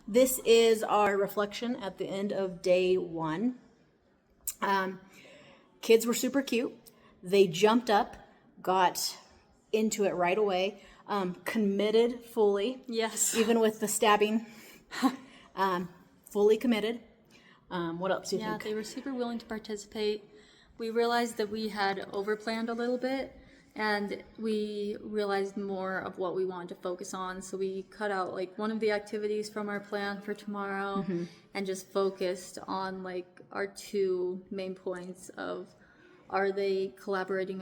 This is our reflection at the end of day one. Kids were super cute. They jumped up, got into it right away, committed fully. Yes. Even with the stabbing, fully committed. What else do you Yeah, think? they were super willing to participate. We realized that we had overplanned a little bit, and we realized more of what we wanted to focus on. So we cut out like one of the activities from our plan for tomorrow and just focused on like our two main points of, are they collaborating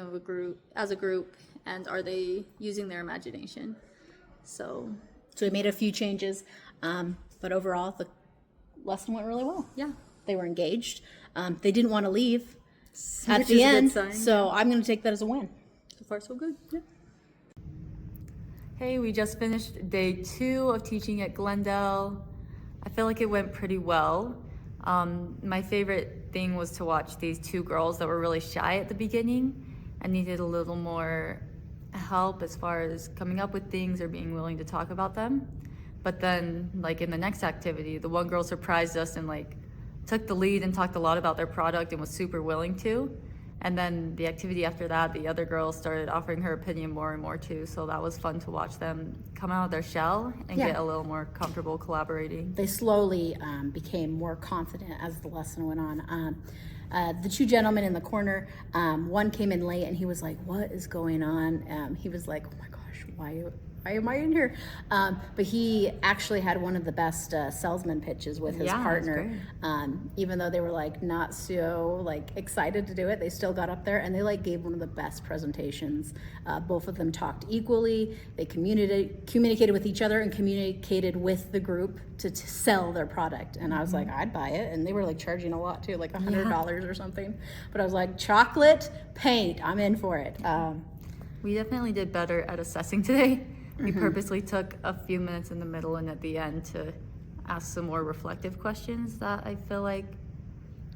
as a group, and are they using their imagination? So we made a few changes, but overall the lesson went really well. yeah. They were engaged. They didn't want to leave at Which the is a good end, sign. so I'm going to take that as a win. So far, so good. Yeah. Hey, we just finished day 2 of teaching at Glendale. I feel like it went pretty well. My favorite thing was to watch these 2 girls that were really shy at the beginning and needed a little more help as far as coming up with things or being willing to talk about them. But then, like in the next activity, the one girl surprised us and like took the lead and talked a lot about their product and was super willing to. And then the activity after that, the other girls started offering her opinion more and more too. So that was fun to watch them come out of their shell and get a little more comfortable collaborating. They slowly became more confident as the lesson went on. The 2 gentlemen in the corner, one came in late and he was like, "What is going on?" He was like, "Oh my gosh, why am I in here?" But he actually had one of the best salesman pitches with his partner. Even though they were like not so like excited to do it, they still got up there and they like gave one of the best presentations. Both of them talked equally. They communicated with each other and communicated with the group to sell their product. And I was like, I'd buy it. And they were like charging a lot too, like $100 or something. But I was like, chocolate paint, I'm in for it. We definitely did better at assessing today. We purposely took a few minutes in the middle and at the end to ask some more reflective questions that I feel like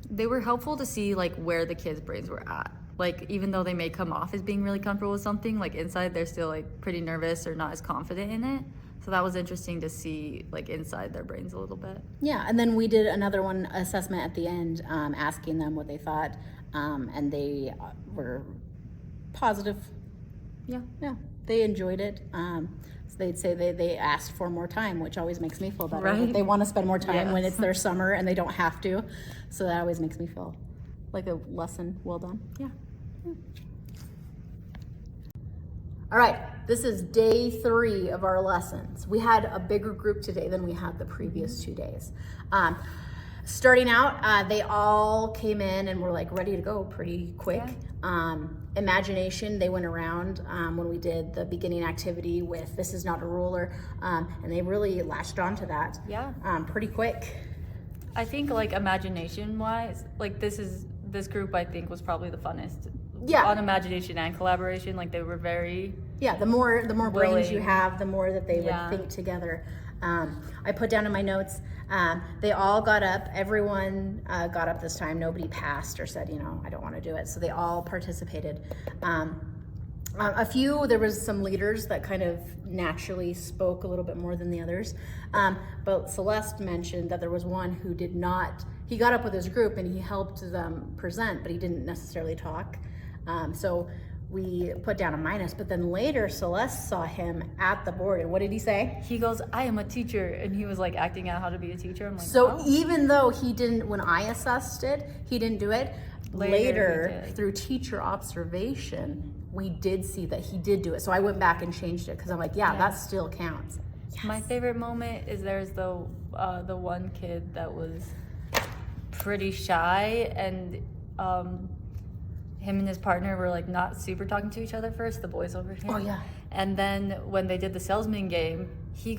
they were helpful to see like where the kids' brains were at. Like even though they may come off as being really comfortable with something, like inside they're still like pretty nervous or not as confident in it. So that was interesting to see like inside their brains a little bit. Yeah, and then we did another one assessment at the end, asking them what they thought, and they were positive. Yeah. They enjoyed it. So they'd say they asked for more time, which always makes me feel better. Right. That they want to spend more time when Yes. it's their summer and they don't have to. So that always makes me feel like a lesson well done. Yeah. All right, this is day 3 of our lessons. We had a bigger group today than we had the previous 2 days. Starting out, they all came in and were like ready to go pretty quick. Imagination, they went around when we did the beginning activity with "This is not a ruler," and they really latched onto that. Yeah. Pretty quick. I think like imagination wise, like this group I think was probably the funnest. Yeah. On imagination and collaboration, like they were very The more brains you willing. have, the more that they would Yeah. think together. I put down in my notes, they all got up. Everyone got up this time. Nobody passed or said, I don't want to do it. So they all participated. There was some leaders that kind of naturally spoke a little bit more than the others. But Celeste mentioned that there was one who did not. He got up with his group and he helped them present, but he didn't necessarily talk. So we put down a minus, but then later Celeste saw him at the board, and what did he say? He goes, "I am a teacher," and he was like acting out how to be a teacher. I'm like, So oh. even though he didn't, when I assessed it, he didn't do it, later he did. through teacher observation, we did see that he did do it. So I went back and changed it because I'm like, that still counts. My favorite moment is there's the one kid that was pretty shy, and him and his partner were like not super talking to each other first, the boys over here. Oh, yeah. And then when they did the salesman game, he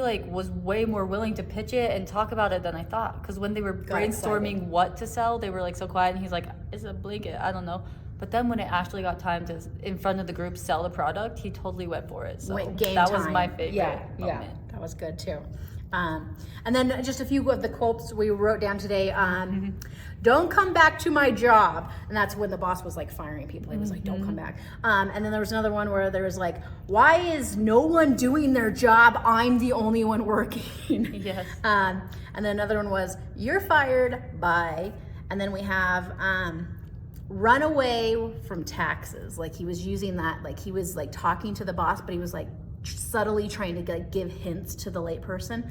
like was way more willing to pitch it and talk about it than I thought. Because when they were brainstorming what to sell, they were like so quiet, and he's like, "It's a blanket, I don't know." But then when it actually got time to, in front of the group, sell the product, he totally went for it. So Went game that time. was my favorite Yeah, moment. that was good too. And then just a few of the quotes we wrote down today. Don't come back to my job. And that's when the boss was like firing people. He was like, don't come back. And then there was another one where there was like, why is no one doing their job? I'm the only one working. Yes. And then another one was, you're fired, bye. And then we have, run away from taxes. Like he was using that, like he was like talking to the boss, but he was like subtly trying to like give hints to the late person.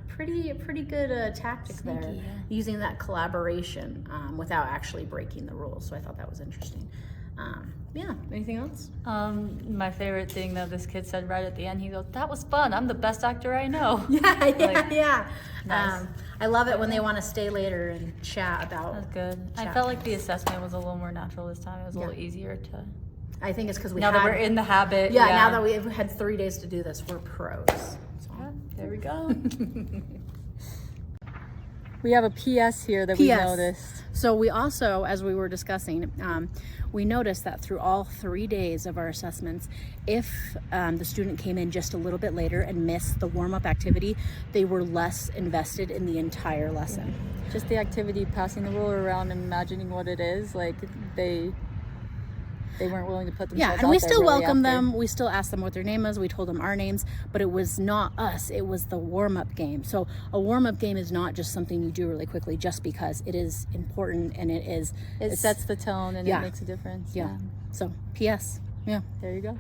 Pretty good tactic Sneaky, there, yeah. using that collaboration without actually breaking the rules. So I thought that was interesting. Yeah, anything else? My favorite thing that this kid said right at the end, he goes, that was fun. I'm the best actor I know. Yeah. Nice. I love it when they want to stay later and chat about. That's good. I chat felt like about- the assessment was a little more natural this time. It was a little easier to. I think it's because we Now that we're in the habit. Yeah, now that we've had 3 days to do this, we're pros. So. Yeah, there we go. We have a PS here that we PS. noticed. So we also, as we were discussing, we noticed that through all 3 days of our assessments, if the student came in just a little bit later and missed the warm-up activity, they were less invested in the entire lesson. Just the activity, passing the ruler around and imagining what it is, like they weren't willing to put themselves Yeah, and out we there still really welcomed after. them. We still asked them what their name was. We told them our names, but it was not us. It was the warm-up game. So a warm-up game is not just something you do really quickly just because. It is important, and it It sets the tone and Yeah. it makes a difference. Yeah. So, P.S. Yeah. There you go.